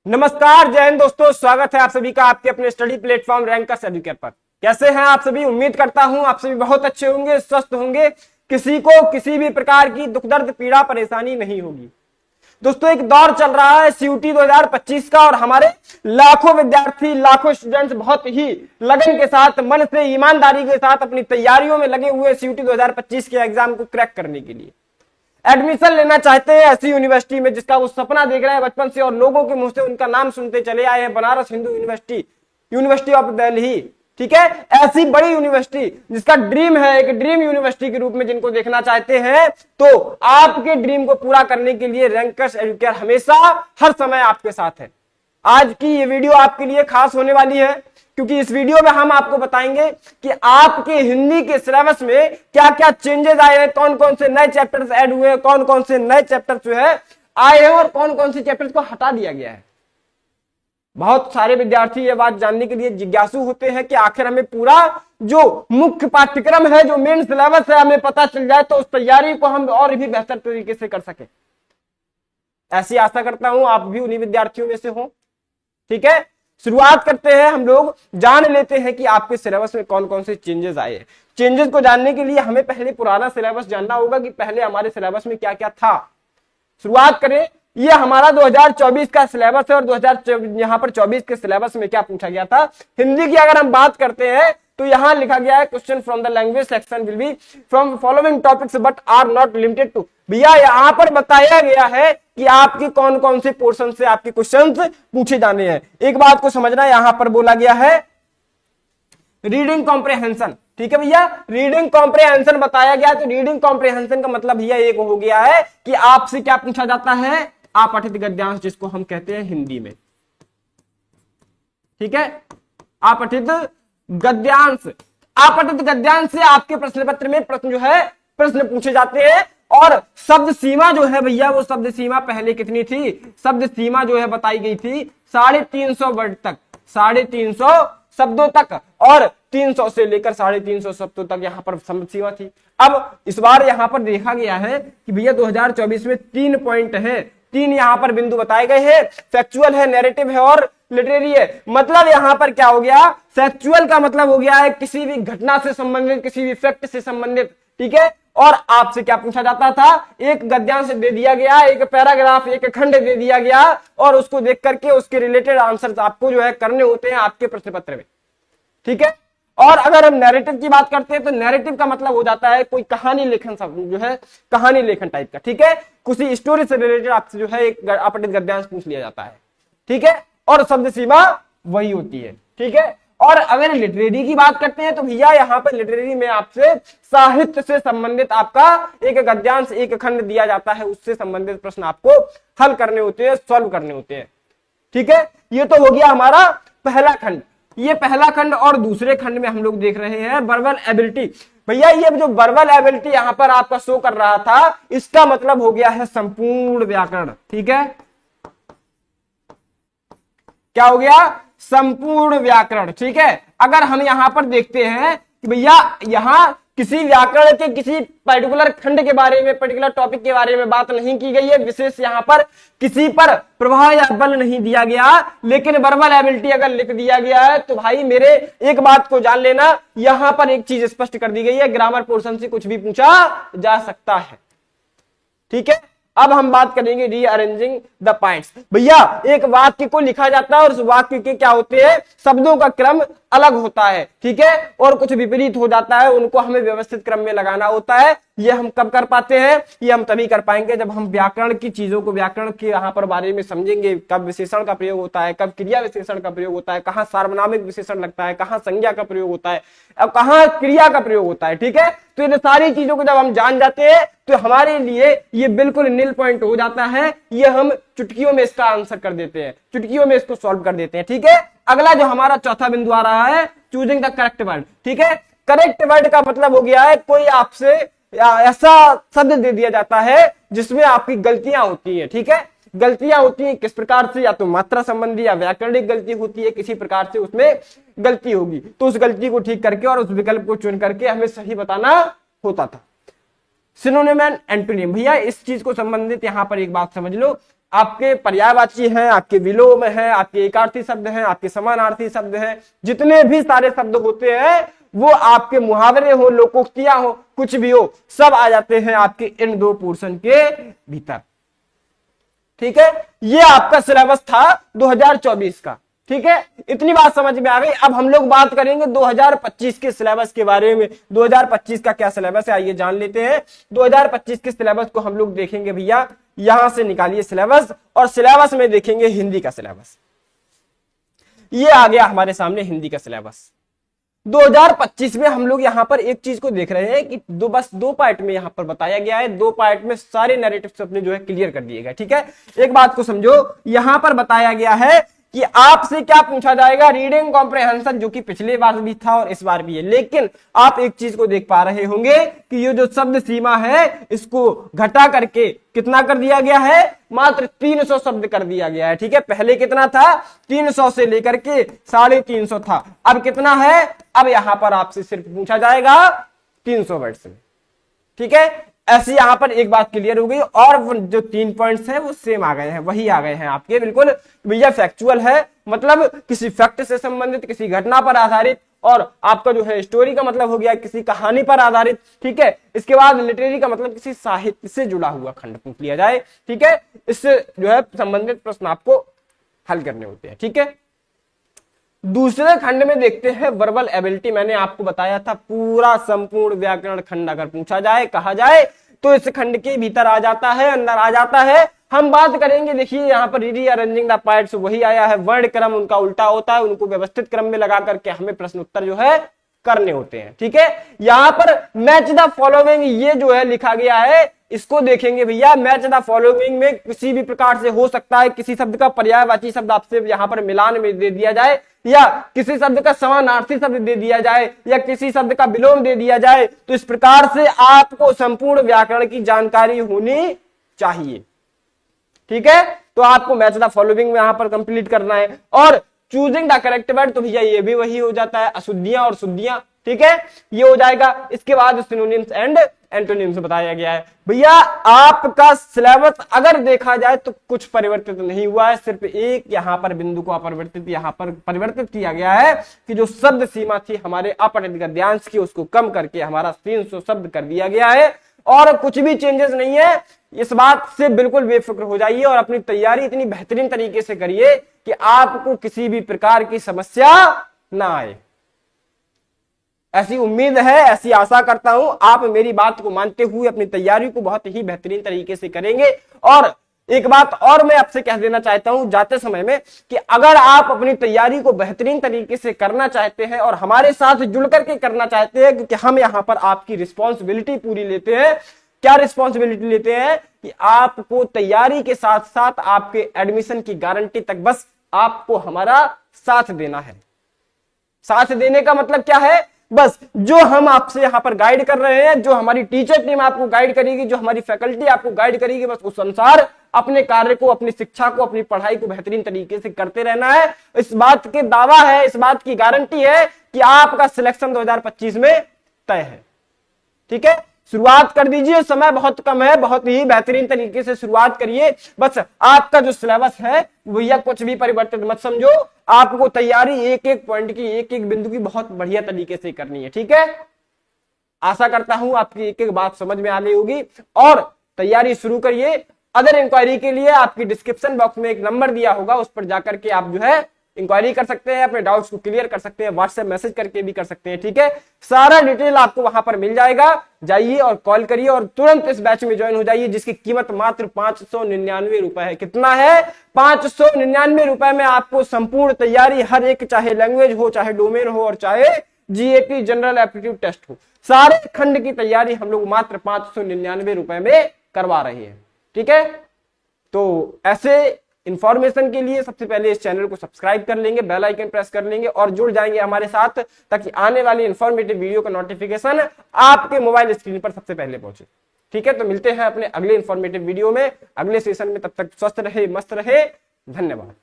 नमस्कार, जय हिंद दोस्तों। स्वागत है आप सभी का आपके अपने स्टडी प्लेटफॉर्म रैंकर्स एजुकेट पर। कैसे हैं आप सभी? उम्मीद करता हूं आप सभी बहुत अच्छे होंगे, स्वस्थ होंगे, किसी को किसी भी प्रकार की दुख दर्द पीड़ा परेशानी नहीं होगी। दोस्तों, एक दौर चल रहा है सीयूटी 2025 का और हमारे लाखों विद्यार्थी, लाखों स्टूडेंट्स बहुत ही लगन के साथ, मन से, ईमानदारी के साथ अपनी तैयारियों में लगे हुए सीयूटी 2025 के एग्जाम को क्रैक करने के लिए एडमिशन लेना चाहते हैं ऐसी यूनिवर्सिटी में जिसका वो सपना देख रहे हैं बचपन से और लोगों के मुंह से उनका नाम सुनते चले आए हैं, Banaras Hindu university, university of Delhi. ठीक है, ऐसी बड़ी यूनिवर्सिटी जिसका ड्रीम है, एक ड्रीम यूनिवर्सिटी के रूप में जिनको देखना चाहते हैं, तो आपके ड्रीम को पूरा करने के लिए रैंकर्स एजुकेयर हमेशा हर समय आपके साथ है। आज की ये वीडियो आपके लिए खास होने वाली है क्योंकि इस वीडियो में हम आपको बताएंगे कि आपके हिंदी के सिलेबस में क्या क्या चेंजेस आए हैं, कौन कौन से नए चैप्टर्स ऐड हुए हैं, कौन कौन से नए चैप्टर्स जो है आए हैं और कौन कौन से चैप्टर्स को हटा दिया गया है। बहुत सारे विद्यार्थी ये बात जानने के लिए जिज्ञासु होते हैं कि आखिर हमें पूरा जो मुख्य पाठ्यक्रम है, जो मेन सिलेबस है, हमें पता चल जाए तो उस तैयारी को हम और भी बेहतर तरीके से कर सके। ऐसी आशा करता हूं आप भी उन्हीं विद्यार्थियों में से हो। ठीक है, शुरुआत करते हैं। हम लोग जान लेते हैं कि आपके सिलेबस में कौन कौन से चेंजेस आए हैं। चेंजेस को जानने के लिए हमें पहले पुराना सिलेबस जानना होगा कि पहले हमारे सिलेबस में क्या क्या था। शुरुआत करें, ये हमारा 2024 का सिलेबस है और 2024 के सिलेबस में क्या पूछा गया था। हिंदी की अगर हम बात करते हैं तो यहां लिखा गया है question from the language section will be from following topics but are not limited to. भैया यहां पर बताया गया है कि आपकी कौन कौन से पोर्शन से आपके क्वेश्चंस पूछे जाने हैं। एक बात को समझना, यहां पर बोला गया है रीडिंग कॉम्प्रिहेंशन। ठीक है भैया, रीडिंग कॉम्प्रिहेंशन बताया गया। तो रीडिंग कॉम्प्रिहेंशन का मतलब भैया एक हो गया है कि आपसे क्या पूछा जाता है, आपठित गद्यांश, जिसको हम कहते हैं हिंदी में। ठीक है, आपठित गद्यांश। आपठित गद्यांश से आपके प्रश्न पत्र में प्रश्न पूछे जाते हैं। और शब्द सीमा जो है भैया, वो शब्द सीमा पहले कितनी थी? शब्द सीमा जो है बताई गई थी 350 वर्ड तक, 350 शब्दों तक, और 300 से लेकर 350 शब्दों तक यहाँ पर शब्द सीमा थी। अब इस बार यहाँ पर देखा गया है कि भैया 2024 में 3 पॉइंट है, 3 यहाँ पर बिंदु बताए गए हैं। फैक्चुअल है, नैरेटिव है और लिटरेरी है। मतलब यहाँ पर क्या हो गया, फैक्चुअल का मतलब हो गया है किसी भी घटना से संबंधित, किसी भी फैक्ट से संबंधित। ठीक है, और आपसे क्या पूछा जाता था, एक गद्यांश दे दिया गया, एक पैराग्राफ, एक खंड दे दिया गया और उसको देख करके उसके रिलेटेड आंसर्स आपको जो है करने होते हैं आपके प्रश्न पत्र में। ठीक है, और अगर हम नैरेटिव की बात करते हैं तो नैरेटिव का मतलब हो जाता है कोई कहानी लेखन, सब जो है कहानी लेखन टाइप का। ठीक है, किसी स्टोरी से रिलेटेड आपसे जो है एक आपठित गद्यांश पूछ लिया जाता है। ठीक है, और शब्द सीमा वही होती है। ठीक है, और अगर लिटरेरी की बात करते हैं तो भैया यहाँ पर लिटरेरी में आपसे साहित्य से संबंधित आपका एक गद्यांश, एक खंड दिया जाता है, उससे संबंधित प्रश्न आपको हल करने होते हैं, सॉल्व करने होते हैं। ठीक है, ये तो हो गया हमारा पहला खंड। ये पहला खंड, और दूसरे खंड में हम लोग देख रहे हैं वर्बल एबिलिटी। भैया ये जो वर्बल एबिलिटी यहाँ पर आपका शो कर रहा था, इसका मतलब हो गया है संपूर्ण व्याकरण। ठीक है, क्या हो गया? संपूर्ण व्याकरण। ठीक है, अगर हम यहां पर देखते हैं कि भैया यहां किसी व्याकरण के किसी पर्टिकुलर खंड के बारे में, पर्टिकुलर टॉपिक के बारे में बात नहीं की गई है, विशेष यहां पर किसी पर प्रभाव या बल नहीं दिया गया, लेकिन वर्बल एबिलिटी अगर लिख दिया गया है तो भाई मेरे एक बात को जान लेना, यहां पर एक चीज स्पष्ट कर दी गई है, ग्रामर पोर्शन से कुछ भी पूछा जा सकता है। ठीक है, अब हम बात करेंगे रीअरेंजिंग द पॉइंट्स। भैया एक वाक्य को लिखा जाता है और उस वाक्य के क्या होते हैं, शब्दों का क्रम अलग होता है। ठीक है, और कुछ विपरीत हो जाता है, उनको हमें व्यवस्थित क्रम में लगाना होता है। ये हम कब कर पाते हैं? ये हम तभी कर पाएंगे जब हम व्याकरण की चीजों को, व्याकरण के यहाँ पर बारे में समझेंगे। कब विशेषण का प्रयोग होता है, कब क्रिया विशेषण का प्रयोग होता है, कहाँ सार्वनामिक विशेषण लगता है, कहाँ संज्ञा का प्रयोग होता है, अब कहाँ क्रिया का प्रयोग होता है। ठीक है, तो इन सारी चीजों को जब हम जान जाते हैं तो हमारे लिए ये बिल्कुल नील पॉइंट हो जाता है। ये हम चुटकियों में इसका आंसर कर देते हैं, चुटकियों में इसको सॉल्व कर देते हैं। ठीक है, अगला जो हमारा चौथा बिंदु आ रहा है, चूजिंग द करेक्ट वर्ड। ठीक है, करेक्ट वर्ड का मतलब हो गया है कोई आपसे ऐसा शब्द दे दिया जाता है जिसमें आपकी गलतियां होती है। ठीक है, गलतियां होती है किस प्रकार से, या तो मात्रा संबंधी या व्याकरणिक गलती होती है, किसी प्रकार से उसमें गलती होगी, तो उस गलती को ठीक करके और उस विकल्प को चुन करके हमें सही बताना होता था। Synonym and antonym. भैया इस चीज को संबंधित यहां पर एक बात समझ लो, आपके पर्यायवाची हैं, आपके विलोम हैं, आपके एकार्थी शब्द हैं, आपके समानार्थी शब्द हैं, जितने भी सारे शब्द होते हैं वो आपके मुहावरे हो, लोकोक्तियां हो, कुछ भी हो, सब आ जाते हैं आपके इन दो पोर्शन के भीतर। ठीक है, ये आपका सिलेबस था 2024 का। ठीक है, इतनी बात समझ में आ गई। अब हम लोग बात करेंगे 2025 के सिलेबस के बारे में। 2025 का क्या सिलेबस है आइए जान लेते हैं। 2025 के सिलेबस को हम लोग देखेंगे भैया, यहां से निकालिए सिलेबस, और सिलेबस में देखेंगे हिंदी का सिलेबस। ये आ गया हमारे सामने हिंदी का सिलेबस 2025 में। हम लोग यहां पर एक चीज को देख रहे हैं कि बस दो पार्ट में यहां पर बताया गया है, दो पार्ट में सारे नैरेटिव्स अपने जो है क्लियर कर दिए गए। ठीक है, एक बात को समझो, यहां पर बताया गया है कि आपसे क्या पूछा जाएगा, रीडिंग कॉम्प्रिहेंशन, जो कि पिछले बार भी था और इस बार भी है। लेकिन आप एक चीज को देख पा रहे होंगे कि ये जो शब्द सीमा है इसको घटा करके कितना कर दिया गया है, मात्र 300 शब्द कर दिया गया है। ठीक है, पहले कितना था, 300 से लेकर के 350 था, अब कितना है, अब यहां पर आपसे सिर्फ पूछा जाएगा 300 वर्ड से। ठीक है, ऐसी यहां पर एक बात क्लियर हो गई, और जो 3 पॉइंट्स हैं वो सेम आ गए हैं, वही आ गए हैं आपके, बिल्कुल भैया फैक्चुअल है, मतलब किसी फैक्ट से संबंधित, किसी घटना पर आधारित, और आपका जो है स्टोरी का मतलब हो गया किसी कहानी पर आधारित। ठीक है, इसके बाद लिटरेरी का मतलब किसी साहित्य से जुड़ा हुआ खंड पूछ लिया जाए। ठीक है, इससे जो है संबंधित प्रश्न आपको हल करने होते हैं। ठीक है, दूसरे खंड में देखते हैं वर्बल एबिलिटी। मैंने आपको बताया था पूरा संपूर्ण व्याकरण खंड अगर पूछा जाए, कहा जाए, तो इस खंड के भीतर आ जाता है, अंदर आ जाता है। हम बात करेंगे, देखिए यहाँ पर रीअरेंजिंग द पार्ट्स वही आया है, वर्ण क्रम उनका उल्टा होता है, उनको व्यवस्थित क्रम में लगा करके हमें प्रश्न उत्तर जो है करने होते हैं। ठीक है, यहाँ पर मैच द फॉलोइंग ये जो है लिखा गया है, इसको देखेंगे भैया। मैच द फॉलोइंग में किसी भी प्रकार से हो सकता है किसी शब्द का पर्यायवाची शब्द आपसे यहाँ पर मिलान में दे दिया जाए, या किसी शब्द का समानार्थी शब्द दे दिया जाए, या किसी शब्द का विलोम दे दिया जाए। तो इस प्रकार से आपको संपूर्ण व्याकरण की जानकारी होनी चाहिए। ठीक है, तो आपको मैच द फॉलोइंग में यहां पर कंप्लीट करना है। और चूजिंग द करेक्ट वर्ड, तो भैया ये भी वही हो जाता है, अशुद्धियां और शुद्धियां। ठीक है, ये हो जाएगा। इसके बाद सिनोनिम्स एंड एंटोनिम्स बताया गया है। भैया आपका सिलेबस अगर देखा जाए तो कुछ परिवर्तित नहीं हुआ है, सिर्फ एक यहां पर बिंदु को अपरिवर्तित यहां पर परिवर्तित किया गया है कि जो शब्द सीमा थी हमारे अपठित गद्यांश की, उसको कम करके हमारा 300 शब्द कर दिया गया है, और कुछ भी चेंजेस नहीं है। इस बात से बिल्कुल बेफिक्र हो जाइए और अपनी तैयारी इतनी बेहतरीन तरीके से करिए कि आपको किसी भी प्रकार की समस्या ना आए। ऐसी उम्मीद है, ऐसी आशा करता हूं आप मेरी बात को मानते हुए अपनी तैयारी को बहुत ही बेहतरीन तरीके से करेंगे। और एक बात और मैं आपसे कह देना चाहता हूं जाते समय में कि अगर आप अपनी तैयारी को बेहतरीन तरीके से करना चाहते हैं और हमारे साथ जुड़ करके करना चाहते हैं, क्योंकि हम यहां पर आपकी रिस्पॉन्सिबिलिटी पूरी लेते हैं। क्या रिस्पॉन्सिबिलिटी लेते हैं कि आपको तैयारी के साथ साथ आपके एडमिशन की गारंटी तक बस आपको हमारा साथ देना है। साथ देने का मतलब क्या है, बस जो हम आपसे यहां पर गाइड कर रहे हैं, जो हमारी टीचर टीम आपको गाइड करेगी, जो हमारी फैकल्टी आपको गाइड करेगी, बस उस अनुसार अपने कार्य को, अपनी शिक्षा को, अपनी पढ़ाई को बेहतरीन तरीके से करते रहना है। इस बात के दावा है, इस बात की गारंटी है कि आपका सिलेक्शन 2025 में तय है। ठीक है, शुरुआत कर दीजिए, समय बहुत कम है, बहुत ही बेहतरीन तरीके से शुरुआत करिए। बस आपका जो सिलेबस है भैया कुछ भी परिवर्तित मत समझो, आपको तैयारी एक एक पॉइंट की, एक एक बिंदु की बहुत बढ़िया तरीके से करनी है। ठीक है, आशा करता हूं आपकी एक एक बात समझ में आ रही होगी और तैयारी शुरू करिए। अदर इंक्वायरी के लिए आपकी डिस्क्रिप्शन बॉक्स में एक नंबर दिया होगा, उस पर जाकर के आप जो है इंक्वायरी कर सकते हैं, अपने डाउट्स को क्लियर कर सकते हैं, व्हाट्सएप मैसेज करके भी कर सकते हैं। ठीक है, सारा डिटेल आपको वहां पर मिल जाएगा, जाइए और कॉल करिए और तुरंत इस बैच में ज्वाइन हो जाइए, जिसकी कीमत मात्र 599 रुपए है। कितना है, 599 रुपए में आपको संपूर्ण तैयारी, हर एक, चाहे लैंग्वेज हो, चाहे डोमेन हो, और चाहे जीएटी जनरल एप्टीट्यूड टेस्ट हो, सारे खंड की तैयारी हम लोग मात्र 599 रुपए में करवा रहे हैं। ठीक है, तो ऐसे इंफॉर्मेशन के लिए सबसे पहले इस चैनल को सब्सक्राइब कर लेंगे, बेल आइकन प्रेस कर लेंगे और जुड़ जाएंगे हमारे साथ, ताकि आने वाली इंफॉर्मेटिव वीडियो का नोटिफिकेशन आपके मोबाइल स्क्रीन पर सबसे पहले पहुंचे। ठीक है, तो मिलते हैं अपने अगले इंफॉर्मेटिव वीडियो में, अगले सेशन में। तब तक स्वस्थ रहे, मस्त रहे, धन्यवाद।